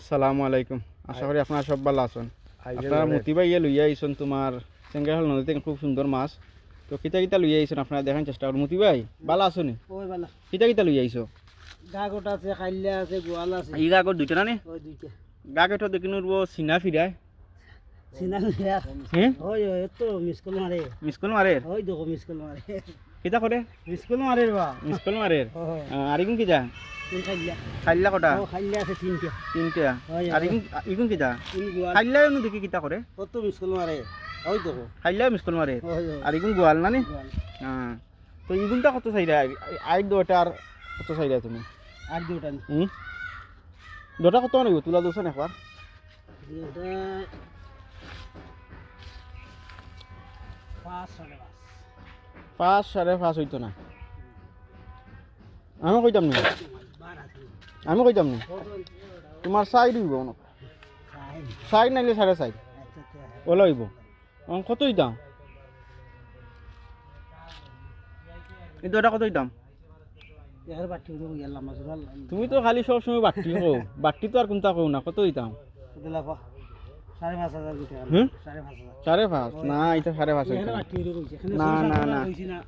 আসসালামু আলাইকুম। আশা করি আপনারা সব ভালো আছেন। আপনারা মতি ভাই লইয়া আইছেন তোমার চেঙ্গাহল নদীতে খুব সুন্দর মাছ। তো কিতা কিতা লইয়া আইছেন আপনারা দেখার চেষ্টা করুন। মতি ভাই ভালো আছেন? ওই বালা কিতা কিতা লইয়া আইছো? গাগট আছে, খাইলা আছে, গোয়াল আছে। ই গাগর দুইটা না নে? ওই দুইটা। গাগেটো দেখিন উড়বো সিনা ফিরায়। সিনা ইয়ার। হ্যাঁ? ওই ওই তো মিসকল মারে। মিসকল মারে? ওই দেখো মিসকল মারে। কিতা করে? মিসকল মারে বা। মিসকল মারে? ওই। আর ইগুন কিতা? তিন খাইলা। খাইলা কটা? ও খাইলা আছে তিনটা। তিনটা। ওই, আর ইগুন কিতা? তিন গোয়াল। খাইলা এনু দেখি কিতা করে? কত মিসকল মারে। ওই দেখো। খাইলা মিসকল মারে? ওই ওই। আর ইগুন গোয়াল না নে? গোয়াল। হ্যাঁ। তো ইগুনটা কত চাইরা? আই দুটার কত চাইরা তুমি? আর দুটা নি। দুটা কত নেব তুলা দোসন একবার? এটা 5 সাড়ে 5। 5 5.5 হইতো না। আমি কইতাম না। 12 আছে। আমি কইতাম না। তোমার সাইড হইব না। খাই। সাইড নাইলে 4.5 আচ্ছা আচ্ছা। ওলা হইব। কত হইতাম? এই দুটা কত হইতাম? এর বাটি উড়ে গেলাম মাছুরাল। তুমি তো খালি সব সময় বাট্টি কও। বাট্টি তো আর কোনটা কও না। কত হইতাম? দিলা পা 5,500 টাকা। হুম? 5,500। 5.5 না এটা 5.5 এর হইতো না। বাটি উড়ে কইছে। এখানে না, না, না। কইছি না।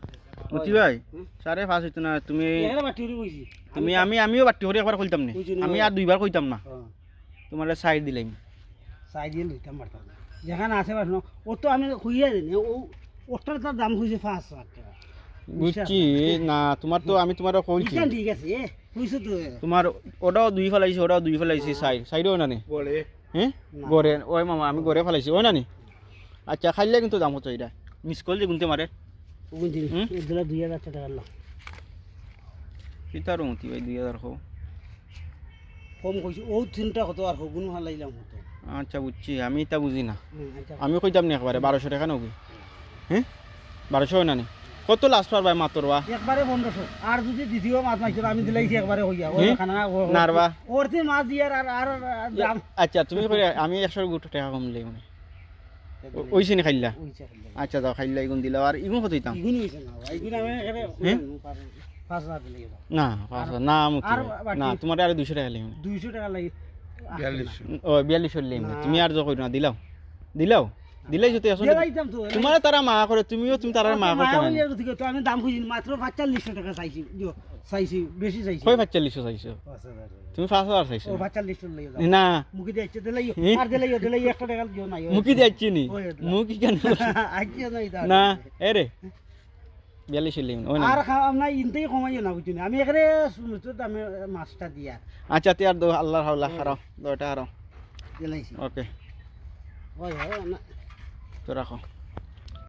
বুঝছি ভাই 5.5 হইতো না। তুমি এর বাটি উড়ে কইছি। তুমি আমিও বাট্টি করে একবার কইতাম না। আমি আর দুইবার কইতাম না। তোমার সাইড দিলাম। সাই দিয়ে লইতাম পারতাম না। যেখানে আছে বাস ও তো আমি খুইয়া দিই ও ওটার তার দাম কইছে 5,00,000 টাকা। বুঝছি না তোমার তো আমি তোমার কইছি ইকান ঠিক আছে কইছো তো। তোমার ওটাও দুই ফেলাইছি ওটাও দুই ফেলাইছি সাইডও না নি বলে হ্যাঁ গড়ে ওই মামা আমি গড়ে ফেলাইছি ওই না নি আচ্ছা খাইলে কিন্তু দাম হতো এটা মিস করলে গুনতে মারে ওই দিন এগুলা 2,000 টাকা লাগলো। কিতার মতি ভাই 2000 হো কম কইছি ও তিনটা কত আর হগুন হালাইলাম হতো। আচ্ছা বুঝছি আমি তা বুঝি না আচ্ছা আমি কইতাম না একবারে 1200 টাকা নবি হ্যাঁ 1200 হয় না নি কত লাস্ট পার ভাই মাতরবা একবারে 1500 আর যদি দ্বিতীয় মাছ মাইছো আমি দিলাইছি একবারে হইয়া ওই খানা নারবা ওরতে মাছ দিয়ে আর দাম আচ্ছা তুমি কই আমি 100 টাকা কম লই মানে ওইছে নি খাইলা ওইছে আচ্ছা দাও খাইলা ইগুন দিলা আর ইগুন কত হইতাম ইগুন হইছে না ইগুন আমি এখানে 5,000 দিলে না 5 না মুতি না তোমার আর 200 টাকা লই 200 টাকা লাগে 42 ও 42 লই তুমি আর যো কই না দিলাও দিলাই যদি আসলে দিলাইতাম তো তোমার তারা মা করে তুমিও তুমি তারা মা করতে না তো আমি দাম খুঁজি মাত্র 45 টাকা চাইছি চাইছি বেশি চাইছি কই 45 চাইছো 5,000 তুমি 5000 চাইছো ও 45 লই যাও না মুকি দিয়েছে দিলাইও আর দিলাইও 1 টাকা দিও নাই মুকি দিচ্ছি নি মুকি কেন আইছে নাই দা না এরে 42 লই ওই না আর খাম না ইনতেই কমাইও না বুঝিনি আমি এখানে শুনতো আমি মাছটা দিয়া আচ্ছা তে আর দো আল্লাহর হাওলা হারাও দোটা হারাও দিলাইছি ওকে ওই না তো রাখো